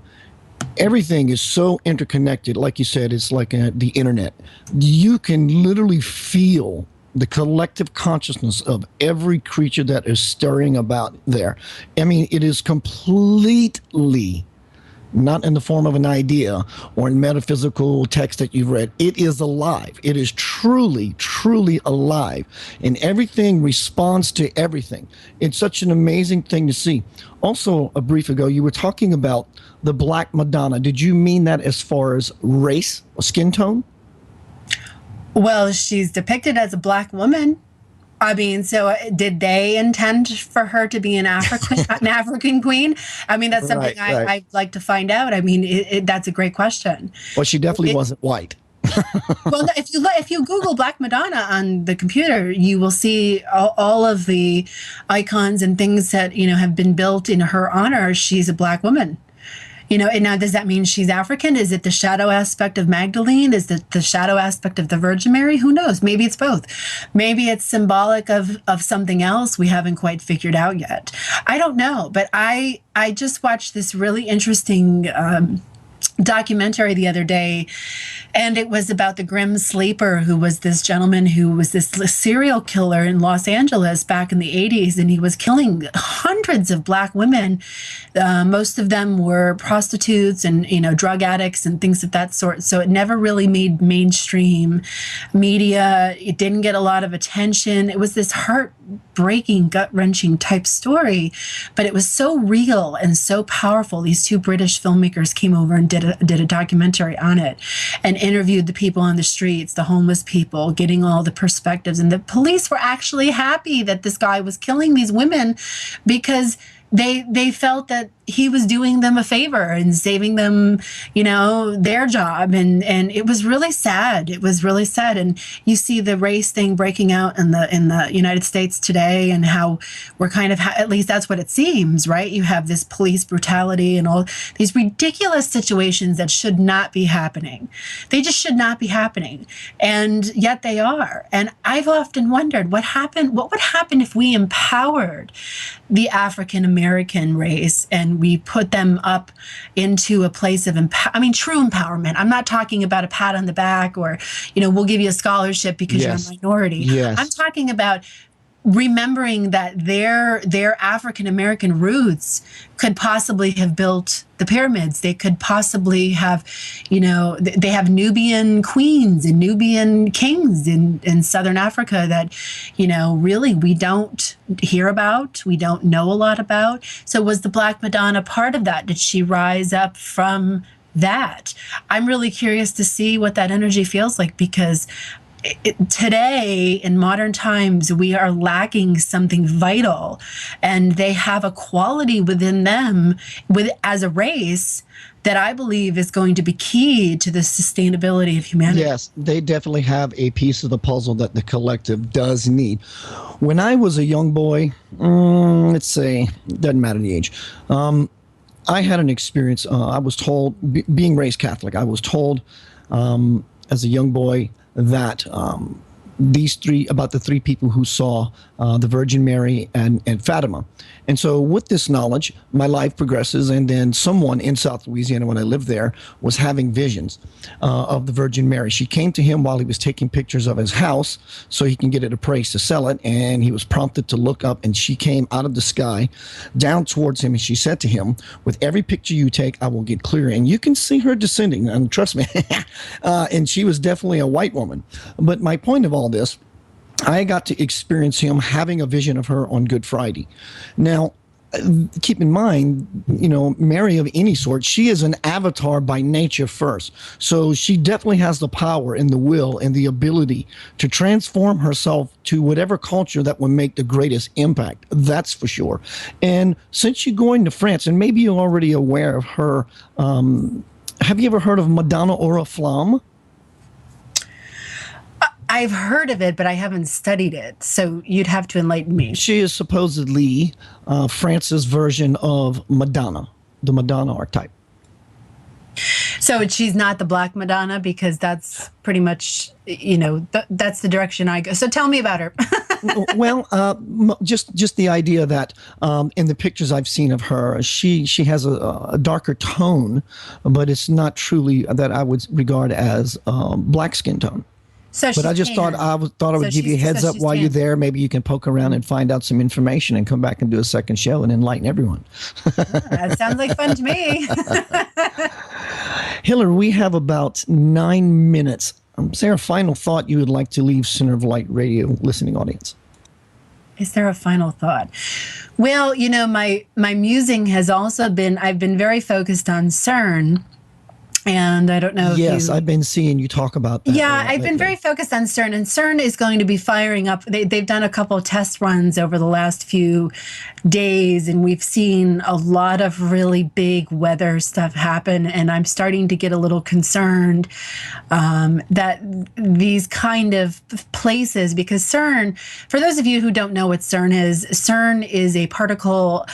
Speaker 3: everything is so interconnected. Like you said, it's like the internet. You can literally feel the collective consciousness of every creature that is stirring about there. I mean, it is completely not in the form of an idea or in metaphysical text that you've read. It is alive. It is truly, truly alive. And everything responds to everything. It's such an amazing thing to see. Also, a brief ago, you were talking about the Black Madonna. Did you mean that as far as race or skin tone?
Speaker 4: Well, she's depicted as a Black woman. I mean, so did they intend for her to be an African queen? I mean, that's something I'd like to find out. I mean, that's a great question.
Speaker 3: Well, she definitely wasn't white.
Speaker 4: Well, if you Google Black Madonna on the computer, you will see all of the icons and things that, have been built in her honor. She's a Black woman. And now does that mean she's African? Is it the shadow aspect of Magdalene? Is it the shadow aspect of the Virgin Mary? Who knows? Maybe it's both. Maybe it's symbolic of something else we haven't quite figured out yet. I don't know, but I just watched this really interesting documentary the other day, and it was about the Grim Sleeper, who was this gentleman who was this serial killer in Los Angeles back in the 80s, and he was killing hundreds of Black women. Most of them were prostitutes and drug addicts and things of that sort. So it never really made mainstream media. It didn't get a lot of attention. It was this heartbreaking, gut-wrenching type story, but it was so real and so powerful. These two British filmmakers came over and did a documentary on it and interviewed the people on the streets, the homeless people, getting all the perspectives. And the police were actually happy that this guy was killing these women because they felt that he was doing them a favor and saving them, their job. And it was really sad. It was really sad. And you see the race thing breaking out in the United States today, and how we're kind of, at least that's what it seems, right? You have this police brutality and all these ridiculous situations that should not be happening. They just should not be happening. And yet they are. And I've often wondered what would happen if we empowered the African American race and we put them up into a place of true empowerment. I'm not talking about a pat on the back or, we'll give you a scholarship because you're a minority.
Speaker 3: Yes.
Speaker 4: I'm talking about remembering that their African American roots could possibly have built the pyramids. They could possibly have, they have Nubian queens and Nubian kings in Southern Africa that, really we don't hear about, we don't know a lot about. So was the Black Madonna part of that? Did she rise up from that? I'm really curious to see what that energy feels like, because today in modern times, we are lacking something vital, and they have a quality within them as a race that I believe is going to be key to the sustainability of humanity.
Speaker 3: Yes, they definitely have a piece of the puzzle that the collective does need. When I was a young boy, let's say, doesn't matter the age, I had an experience. I was told, being raised Catholic, I was told as a young boy that about the three people who saw the Virgin Mary and Fatima. And so with this knowledge, my life progresses, and then someone in South Louisiana, when I lived there, was having visions of the Virgin Mary. She came to him while he was taking pictures of his house so he can get it appraised to sell it, and he was prompted to look up, and she came out of the sky down towards him, and she said to him, with every picture you take, I will get clearer. And you can see her descending, and trust me. And she was definitely a white woman. But my point of all this, I got to experience him having a vision of her on Good Friday. Now, keep in mind, Mary of any sort, she is an avatar by nature first. So she definitely has the power and the will and the ability to transform herself to whatever culture that will make the greatest impact. That's for sure. And since you're going to France, and maybe you're already aware of her, have you ever heard of Madonna Oriflamme?
Speaker 4: I've heard of it, but I haven't studied it. So you'd have to enlighten me.
Speaker 3: She is supposedly France's version of Madonna, the Madonna archetype.
Speaker 4: So she's not the Black Madonna, because that's pretty much, that's the direction I go. So tell me about her.
Speaker 3: Well, just the idea that in the pictures I've seen of her, she has a darker tone, but it's not truly that I would regard as black skin tone. But I just thought I would give you a heads up while you're there. Maybe you can poke around and find out some information and come back and do a second show and enlighten everyone.
Speaker 4: That sounds like fun to me.
Speaker 3: Hillary, we have about 9 minutes. Is there a final thought you would like to leave Center of Light Radio listening audience?
Speaker 4: Is there a final thought? Well, my musing has also been, I've been very focused on CERN. And I don't know if
Speaker 3: Yes, I've been seeing you talk about that.
Speaker 4: Yeah, I've been very focused on CERN, and CERN is going to be firing up. They've done a couple of test runs over the last few days, and we've seen a lot of really big weather stuff happen, and I'm starting to get a little concerned that these kind of places, because CERN, for those of you who don't know what CERN is a particle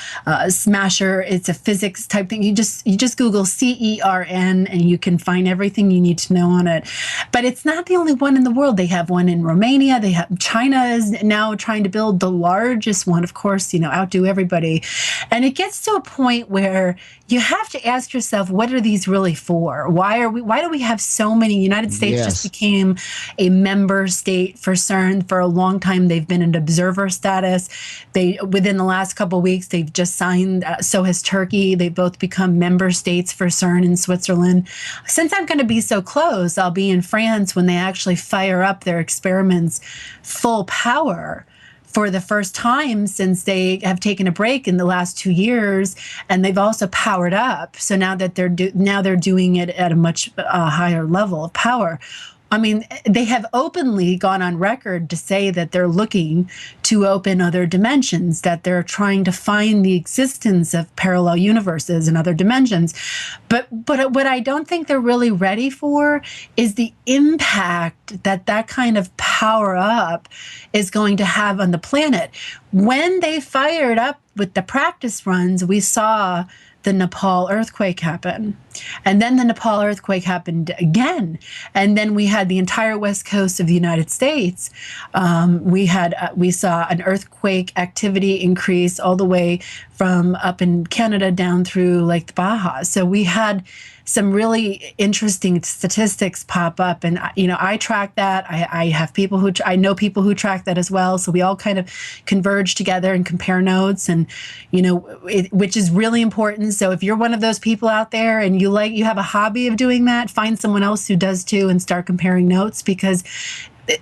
Speaker 4: smasher. It's a physics type thing. You just Google CERN, and you can find everything you need to know on it. But it's not the only one in the world. They have one in Romania. China is now trying to build the largest one, of course, outdo everybody. And it gets to a point where you have to ask yourself, what are these really for? Why do we have so many? United States just became a member state for CERN. For a long time, they've been an observer status. Within the last couple of weeks, they've just signed, so has Turkey. They've both become member states for CERN in Switzerland. Since I'm going to be so close, I'll be in France when they actually fire up their experiments full power for the first time since they have taken a break in the last 2 years, and they've also powered up. So now that they're doing it at a much higher level of power. I mean, they have openly gone on record to say that they're looking to open other dimensions, that they're trying to find the existence of parallel universes and other dimensions. But what I don't think they're really ready for is the impact that kind of power up is going to have on the planet. When they fired up with the practice runs, we saw the Nepal earthquake happen. And then the Nepal earthquake happened again. And then we had the entire west coast of the United States. We saw an earthquake activity increase all the way from up in Canada down through Lake Baja. So we had some really interesting statistics pop up, and I track that. I have people I know people who track that as well. So we all kind of converge together and compare notes, and which is really important. So if you're one of those people out there and you have a hobby of doing that, find someone else who does too, and start comparing notes, because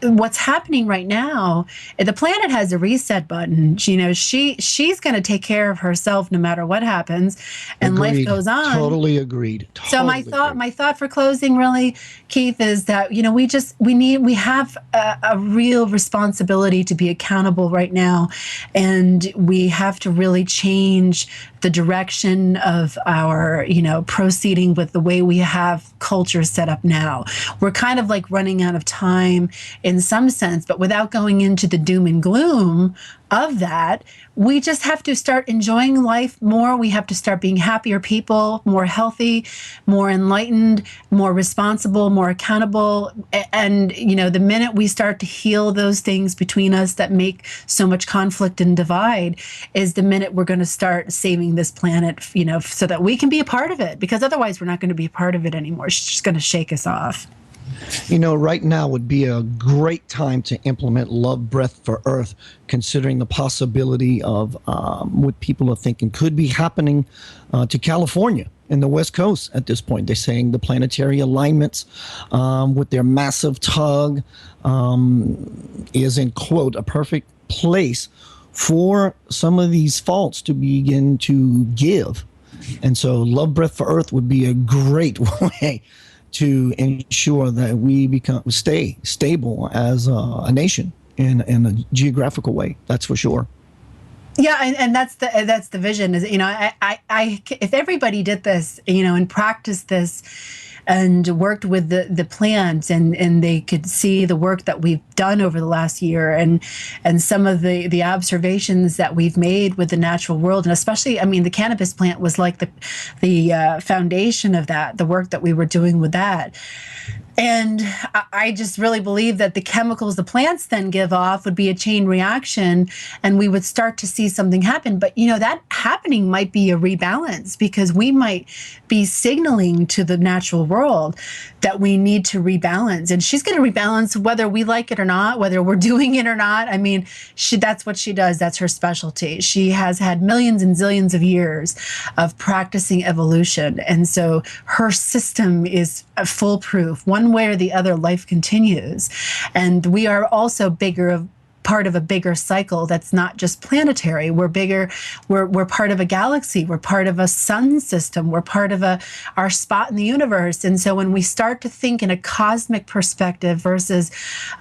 Speaker 4: what's happening right now, the planet has a reset button. She's going to take care of herself no matter what happens, and
Speaker 3: Agreed.
Speaker 4: life goes on.
Speaker 3: Totally agreed.
Speaker 4: So my thought for closing, really, Keith, is that we have a real responsibility to be accountable right now, and we have to really change the direction of our proceeding with the way we have culture set up now. We're kind of like running out of time in some sense, but without going into the doom and gloom of that, we just have to start enjoying life more. We have to start being happier people, more healthy, more enlightened, more responsible, more accountable. And, the minute we start to heal those things between us that make so much conflict and divide is the minute we're going to start saving this planet, so that we can be a part of it, because otherwise we're not going to be a part of it anymore. It's just going to shake us off.
Speaker 3: Right now would be a great time to implement Love Breath for Earth, considering the possibility of what people are thinking could be happening to California and the West Coast at this point. They're saying the planetary alignments with their massive tug is, in quote, a perfect place for some of these faults to begin to give. And so Love Breath for Earth would be a great way to ensure that we stay stable as a nation in a geographical way. That's for sure.
Speaker 4: Yeah, and that's the vision. Is if everybody did this, and practiced this, and worked with the plants, and they could see the work that we've done over the last year, and some of the observations that we've made with the natural world, and especially, the cannabis plant was like the foundation of that, the work that we were doing with that. And I just really believe that the chemicals the plants then give off would be a chain reaction, and we would start to see something happen. But, that happening might be a rebalance, because we might be signaling to the natural world that we need to rebalance. And she's going to rebalance whether we like it or not, whether we're doing it or not. That's what she does. That's her specialty. She has had millions and zillions of years of practicing evolution. And so her system is foolproof. One way or the other, life continues. And we are also part of a bigger cycle that's not just planetary. We're bigger. We're part of a galaxy. We're part of a sun system. We're part of our spot in the universe. And so when we start to think in a cosmic perspective versus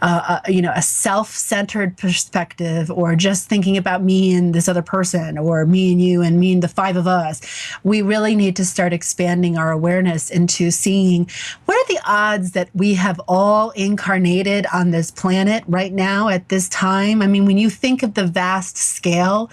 Speaker 4: a self-centered perspective, or just thinking about me and this other person, or me and you and me and the five of us, we really need to start expanding our awareness into seeing what are the odds that we have all incarnated on this planet right now at this time. When you think of the vast scale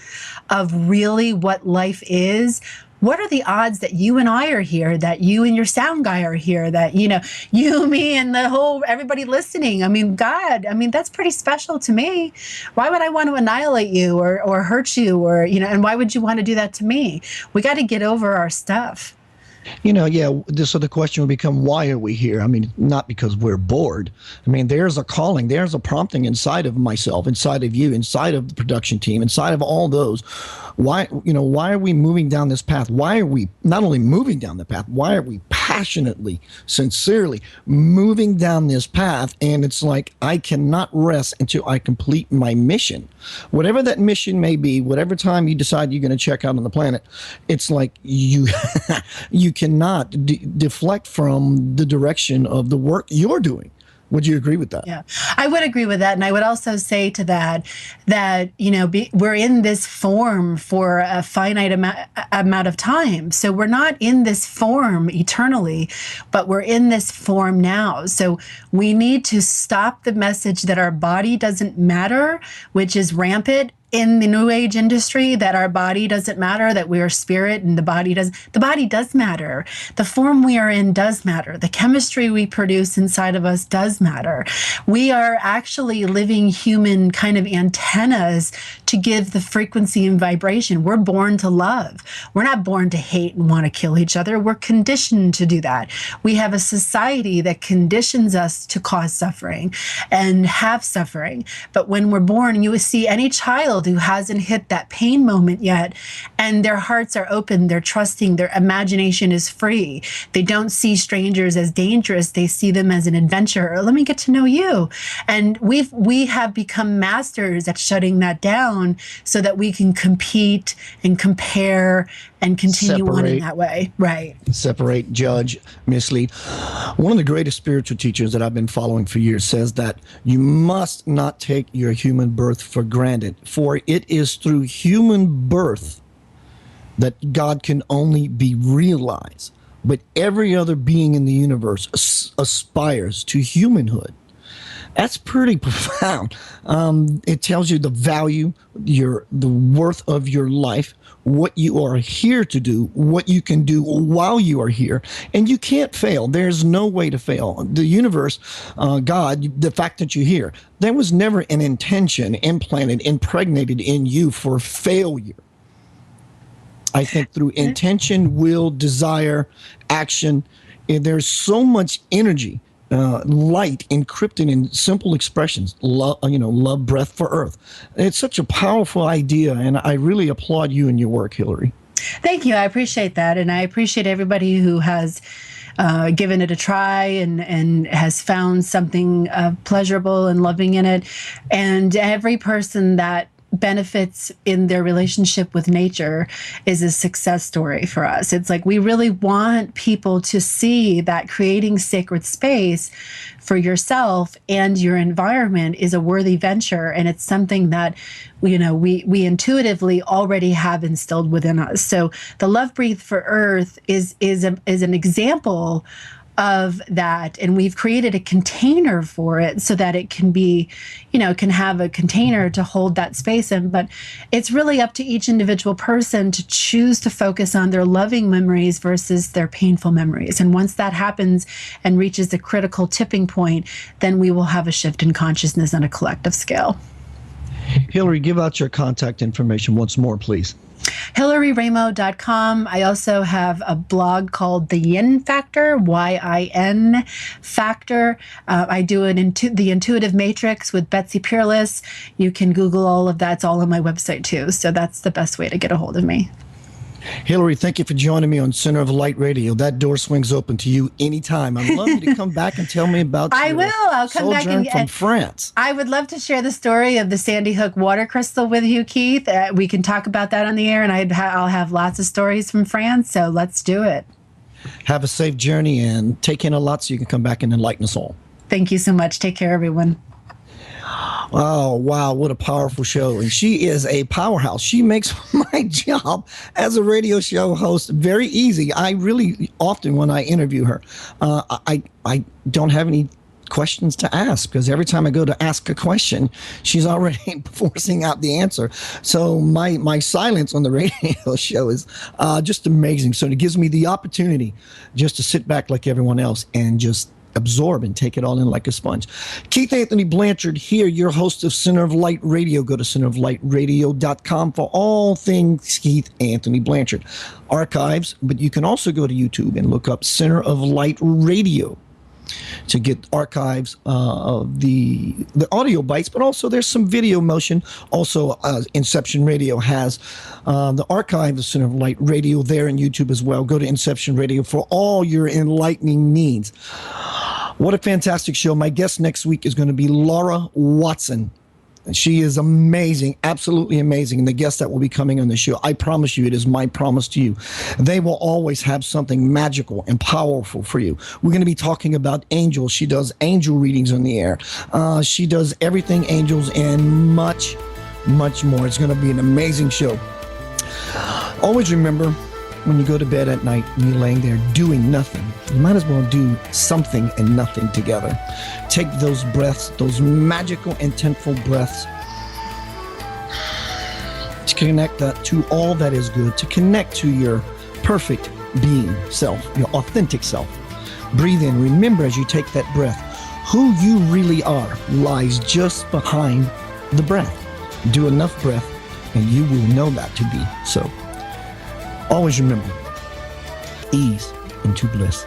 Speaker 4: of really what life is, what are the odds that you and I are here, that you and your sound guy are here, that, you, me, and everybody listening? God, that's pretty special to me. Why would I want to annihilate you or hurt you, or, and why would you want to do that to me? We got to get over our stuff.
Speaker 3: So the question would become, why are we here? Not because we're bored. There's a calling, there's a prompting inside of myself, inside of you, inside of the production team, inside of all those. Why are we moving down this path? Why are we not only moving down the path, why are we passionately, sincerely moving down this path? And it's like, I cannot rest until I complete my mission. Whatever that mission may be, whatever time you decide you're going to check out on the planet, it's like you cannot deflect from the direction of the work you're doing. Would you agree with that?
Speaker 4: Yeah, I would agree with that. And I would also say to that, we're in this form for a finite amount of time. So we're not in this form eternally, but we're in this form now. So we need to stop the message that our body doesn't matter, which is rampant in the New Age industry, that our body doesn't matter, that we are spirit and the body does matter. The form we are in does matter. The chemistry we produce inside of us does matter. We are actually living human kind of antennas to give the frequency and vibration. We're born to love. We're not born to hate and want to kill each other. We're conditioned to do that. We have a society that conditions us to cause suffering and have suffering. But when we're born, you see any child healed, who hasn't hit that pain moment yet, and their hearts are open, they're trusting, their imagination is free. They don't see strangers as dangerous, they see them as an adventure. Let me get to know you. And we have become masters at shutting that down so that we can compete and compare and continue on in that way. Right.
Speaker 3: Separate, judge, mislead. One of the greatest spiritual teachers that I've been following for years says that you must not take your human birth for granted, for it is through human birth that God can only be realized. But every other being in the universe aspires to humanhood. That's pretty profound. It tells you the value, the worth of your life, what you are here to do, what you can do while you are here. And you can't fail. There's no way to fail. The universe, God, the fact that you're here, there was never an intention impregnated in you for failure. I think through intention, will, desire, action, there's so much energy, light encrypted in simple expressions. Love, breath for earth. It's such a powerful idea, and I really applaud you and your work, Hillary.
Speaker 4: Thank you. I appreciate that, and I appreciate everybody who has given it a try and has found something pleasurable and loving in it, and every person that benefits in their relationship with nature is a success story for us. It's like we really want people to see that creating sacred space for yourself and your environment is a worthy venture, and it's something that we intuitively already have instilled within us. So the Love Breathe for Earth is an example of that, and we've created a container for it so that it can be, can have a container to hold that space in. But it's really up to each individual person to choose to focus on their loving memories versus their painful memories. And once that happens and reaches a critical tipping point, then we will have a shift in consciousness on a collective scale.
Speaker 3: Hillary, give out your contact information once more, please.
Speaker 4: HillaryRaimo.com. I also have a blog called The Yin Factor, Y-I-N Factor. I do the Intuitive Matrix with Betsy Peerless. You can Google all of that. It's all on my website too. So that's the best way to get a hold of me.
Speaker 3: Hillary, thank you for joining me on Center of Light Radio. That door swings open to you anytime. I'd love you to come back and tell me about
Speaker 4: I'll come back
Speaker 3: from France.
Speaker 4: I would love to share the story of the Sandy Hook water crystal with you, Keith. We can talk about that on the air, and I'll have lots of stories from France, so let's do it.
Speaker 3: Have a safe journey and take in a lot so you can come back and enlighten us all.
Speaker 4: Thank you so much. Take care, everyone.
Speaker 3: Oh, wow. What a powerful show. And she is a powerhouse. She makes my job as a radio show host very easy. I really often, when I interview her, I don't have any questions to ask, because every time I go to ask a question, she's already forcing out the answer. So my silence on the radio show is just amazing. So it gives me the opportunity just to sit back like everyone else and just absorb and take it all in like a sponge. Keith Anthony Blanchardd here, your host of Center of Light Radio. Go to centeroflightradio.com for all things Keith Anthony Blanchardd. Archives, but you can also go to YouTube and look up Center of Light Radio to get archives of the audio bites, but also there's some video motion. Also, Inception Radio has the archive of Center of Light Radio there in YouTube as well. Go to Inception Radio for all your enlightening needs. What a fantastic show. My guest next week is going to be Laura Watson. She is amazing, absolutely amazing. And the guests that will be coming on the show, I promise you, it is my promise to you, they will always have something magical and powerful for you. We're going to be talking about angels. She does angel readings on the air. She does everything angels and much, much more. It's going to be an amazing show. Always remember, when you go to bed at night and you're laying there doing nothing, you might as well do something and nothing together. Take those breaths, those magical intentful breaths, to connect that to all that is good, to connect to your perfect being self, your authentic self. Breathe in. Remember, as you take that breath, who you really are lies just behind the breath. Do enough breath and you will know that to be so. Always remember, ease into bliss.